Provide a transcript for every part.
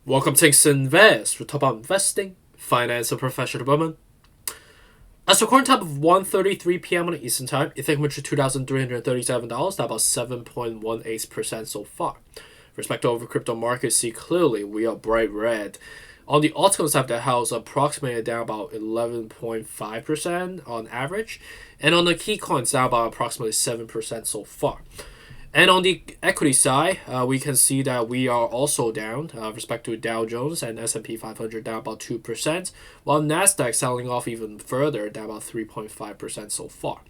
Welcome to Invest. We talk about investing, finance, and professional development. As the current time of 1:33 p.m. on the Eastern Time, Ethereum went to $2,337, about 7.18% so far. Respect over crypto markets, see clearly we are bright red. On the altcoin side of the house, approximately down about 11.5% on average, and on the key coins down about approximately 7% so far. And on the equity side, we can see that we are also down respect to Dow Jones and S&P 500 down about 2%, while Nasdaq selling off even further, down about 3.5% so far.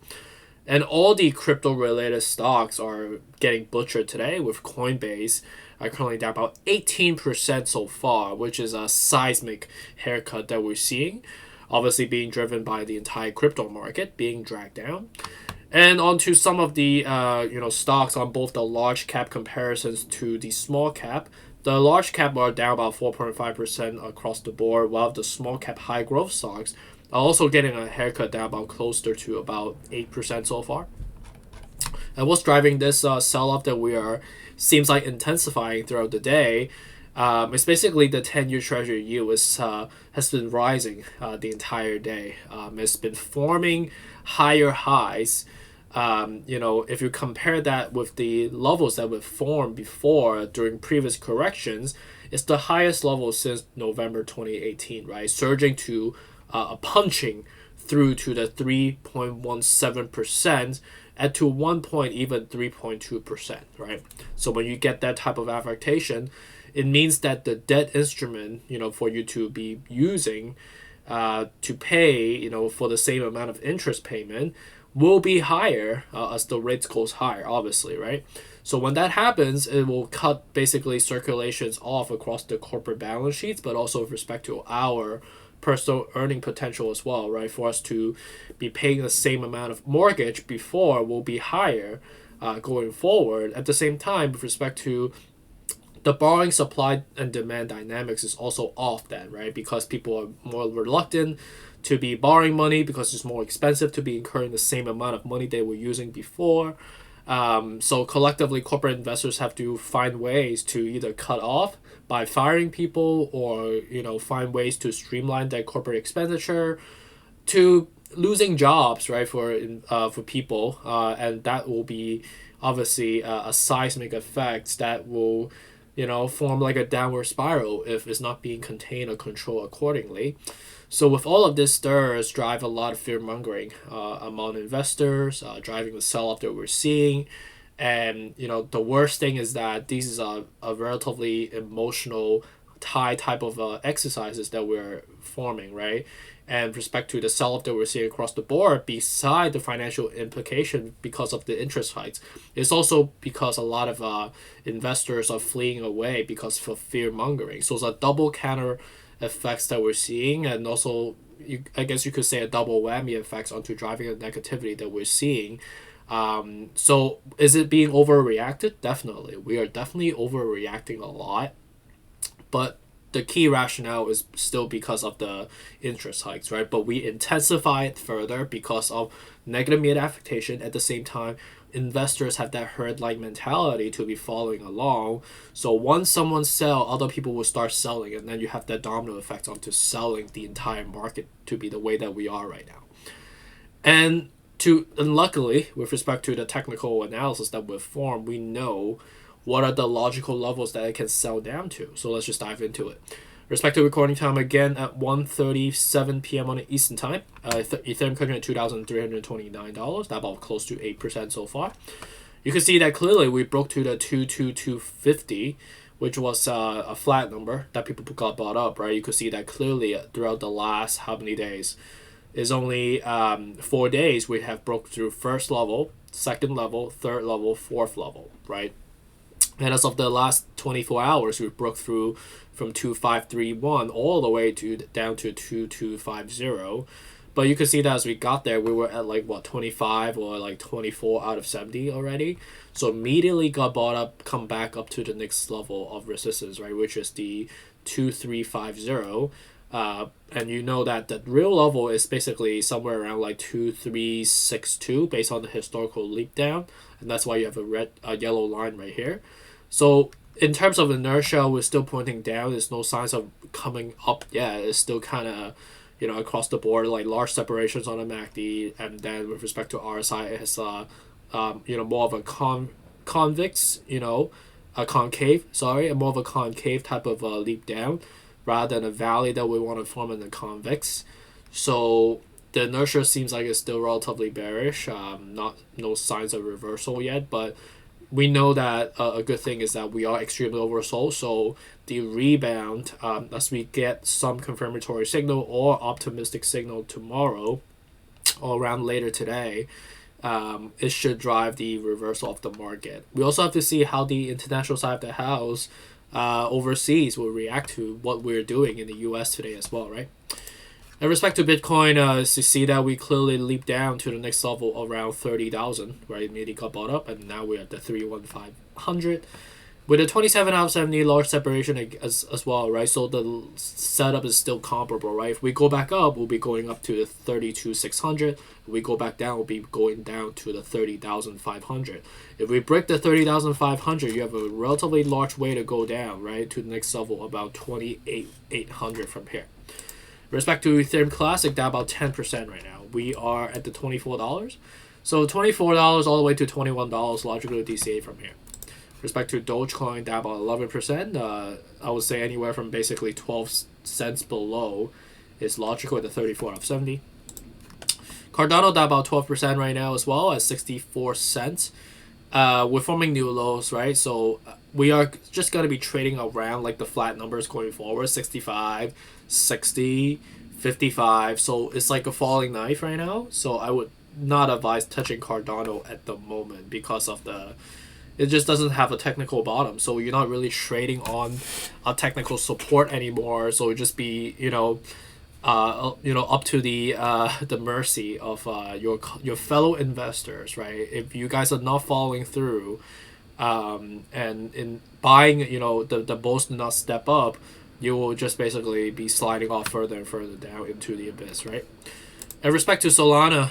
And all the crypto-related stocks are getting butchered today, with Coinbase currently down about 18% so far, which is a seismic haircut that we're seeing, obviously being driven by the entire crypto market being dragged down. And onto some of the stocks on both the large cap comparisons to the small cap. The large cap are down about 4.5% across the board, while the small cap high growth stocks are also getting a haircut down about closer to about 8% so far. And what's driving this sell-off that we are seems like intensifying throughout the day? It's basically the 10-year Treasury yield has been rising the entire day. It's been forming higher highs. If you compare that with the levels that were formed before during previous corrections, it's the highest level since November 2018, right? Surging to punching through to the 3.17% and to one point even 3.2%, right? So when you get that type of affectation, it means that the debt instrument, for you to be using to pay, for the same amount of interest payment will be higher as the rates goes higher, obviously, right? So when that happens, it will cut basically circulations off across the corporate balance sheets, but also with respect to our personal earning potential as well, right? For us to be paying the same amount of mortgage before will be higher going forward. At the same time, with respect to the borrowing supply and demand dynamics is also off then, right? Because people are more reluctant to be borrowing money because it's more expensive to be incurring the same amount of money they were using before. So collectively, corporate investors have to find ways to either cut off by firing people or find ways to streamline their corporate expenditure, to losing jobs, right, for people, and that will be obviously a seismic effect that will form like a downward spiral if it's not being contained or controlled accordingly. So with all of this stirs drive a lot of fear mongering among investors, driving the sell-off that we're seeing. And the worst thing is that these is a relatively emotional type of exercises that we're forming, right? And with respect to the sell-off that we're seeing across the board, beside the financial implication because of the interest hikes, it's also because a lot of investors are fleeing away because of fear mongering. So it's a double counter effects that we're seeing, and also I guess you could say a double whammy effects onto driving the negativity that we're seeing. So is it being overreacted? Definitely. We are definitely overreacting a lot. But the key rationale is still because of the interest hikes, right? But we intensify it further because of negative media affectation. At the same time, investors have that herd-like mentality to be following along. So once someone sells, other people will start selling, and then you have that domino effect onto selling the entire market to be the way that we are right now. And luckily, with respect to the technical analysis that we've formed, we know what are the logical levels that it can sell down to. So let's just dive into it. Respective recording time again at 1:37 p.m. on the Eastern Time. Ethereum cooking at $2,329. That about close to 8% so far. You can see that clearly we broke to the 22250, which was a flat number that people got bought up, right? You could see that clearly throughout the last how many days? Is only 4 days we have broke through first level, second level, third level, fourth level, right? And as of the last 24 hours, we broke through from 2531 all the way down to 2250. But you can see that as we got there, we were at 25 or 24 out of 70 already. So immediately got bought up, come back up to the next level of resistance, right, which is the 2350. And that the real level is basically somewhere around 2362 based on the historical leap down, and that's why you have a yellow line right here. So in terms of inertia, we're still pointing down. There's no signs of coming up yet. It's still kind of, across the board, like large separations on the MACD, and then with respect to RSI, it has more of a convex, a concave, sorry, more of a concave type of leap down, rather than a valley that we want to form in the convex. So the inertia seems like it's still relatively bearish. No signs of reversal yet, but we know that a good thing is that we are extremely oversold. So the rebound, as we get some confirmatory signal or optimistic signal tomorrow or around later today, it should drive the reversal of the market. We also have to see how the international side of the house overseas will react to what we're doing in the US today as well, right? In respect to Bitcoin, you see that we clearly leaped down to the next level around 30,000, right? Immediately got bought up, and now we're at the 31500 with a 27 out of 70 large separation as well, right? So the setup is still comparable, right? If we go back up, we'll be going up to the 32,600. If we go back down, we'll be going down to the 30,500. If we break the 30,500, you have a relatively large way to go down, right? To the next level, about 28,800 from here. With respect to Ethereum Classic, down about 10% right now. We are at the $24. So $24 all the way to $21 logical DCA from here. Respect to Dogecoin, down about 11%. I would say anywhere from basically 12 cents below is logical at the 34 out of 70. Cardano down about 12% right now as well at 64 cents. We're forming new lows, right? So we are just going to be trading around like the flat numbers going forward, 65, 60, 55. So it's like a falling knife right now. So I would not advise touching Cardano at the moment because of it just doesn't have a technical bottom, so you're not really trading on a technical support anymore. So it just be up to the mercy of your fellow investors, right? If you guys are not following through, and in buying, the bulls do not step up, you will just basically be sliding off further and further down into the abyss, right? In respect to Solana,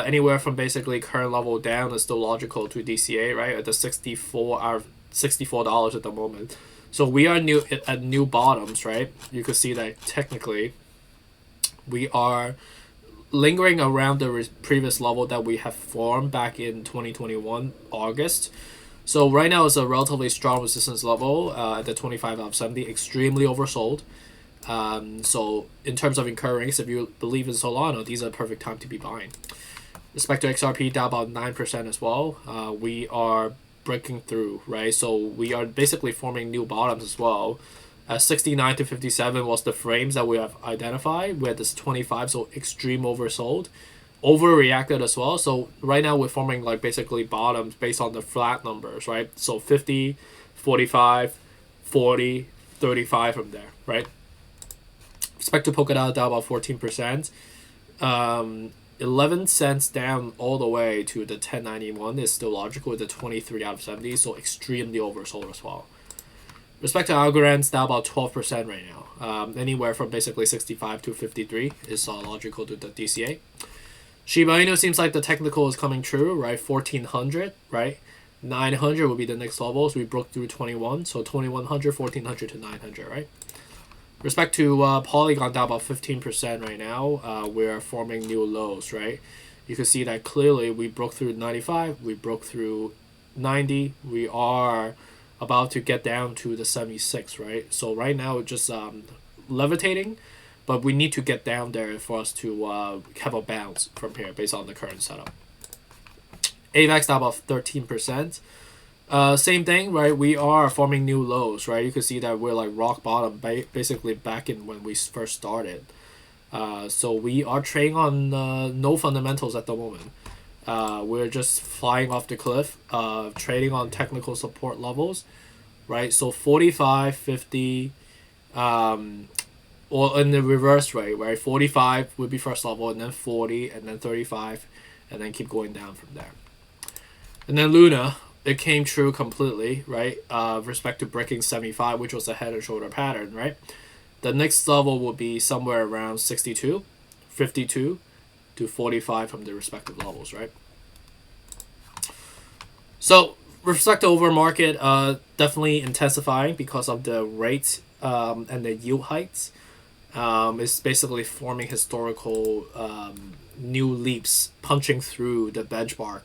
anywhere from basically current level down is still logical to DCA, right? At the $64 at the moment. So we are at new bottoms, right? You could see that technically we are lingering around the previous level that we have formed back in 2021 August. So right now it's a relatively strong resistance level at the 25 out of 70, extremely oversold. So in terms of incurrings, if you believe in Solana, these are the perfect time to be buying. Respect to XRP, down about 9% as well. We are breaking through, right? So we are basically forming new bottoms as well. 69 to 57 was the frames that we have identified. We had this 25, so extreme oversold. Overreacted as well. So right now we're forming like basically bottoms based on the flat numbers, right? So 50, 45, 40, 35 from there, right? Respect to Polkadot, down about 14%. 11 cents down all the way to the 1091 is still logical with the 23 out of 70, so extremely oversold as well. Respect to Algorand's, down about 12% right now. Anywhere from basically 65 to 53 is logical to the DCA. Shiba Inu seems like the technical is coming true, right? 1400, right? 900 will be the next levels. We broke through 21, so 2100, 1400 to 900, right? Respect to Polygon, down about 15% right now. We're forming new lows, right? You can see that clearly we broke through 95, we broke through 90. We are about to get down to the 76, right? So right now it's just levitating, but we need to get down there for us to have a bounce from here based on the current setup. AVAX, down about 13%. Same thing, right? We are forming new lows, right? You can see that we're like rock bottom, basically back in when we first started. So we are trading on no fundamentals at the moment. We're just flying off the cliff, trading on technical support levels, right? So 45, 50, or in the reverse rate, right? 45 would be first level, and then 40, and then 35, and then keep going down from there. And then Luna, it came true completely, right? With respect to breaking 75, which was a head and shoulder pattern, right? The next level will be somewhere around 62, 52 to 45 from the respective levels, right? So with respect to over market, definitely intensifying because of the rates and the yield heights. It's basically forming historical new leaps, punching through the benchmark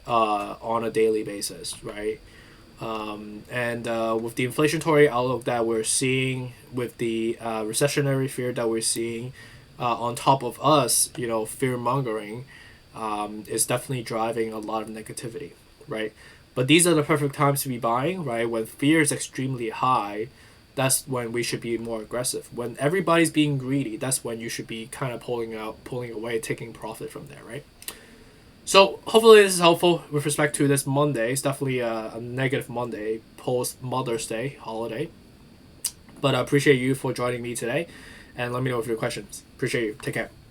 on a daily basis, right? And with the inflationary outlook that we're seeing, with the recessionary fear that we're seeing, on top of us, fear mongering, is definitely driving a lot of negativity, right? But these are the perfect times to be buying, right? When fear is extremely high, that's when we should be more aggressive. When everybody's being greedy, that's when you should be kind of pulling away, taking profit from there, right? So hopefully this is helpful with respect to this Monday. It's definitely a negative Monday post Mother's Day holiday. But I appreciate you for joining me today, and let me know if you have questions. Appreciate you. Take care.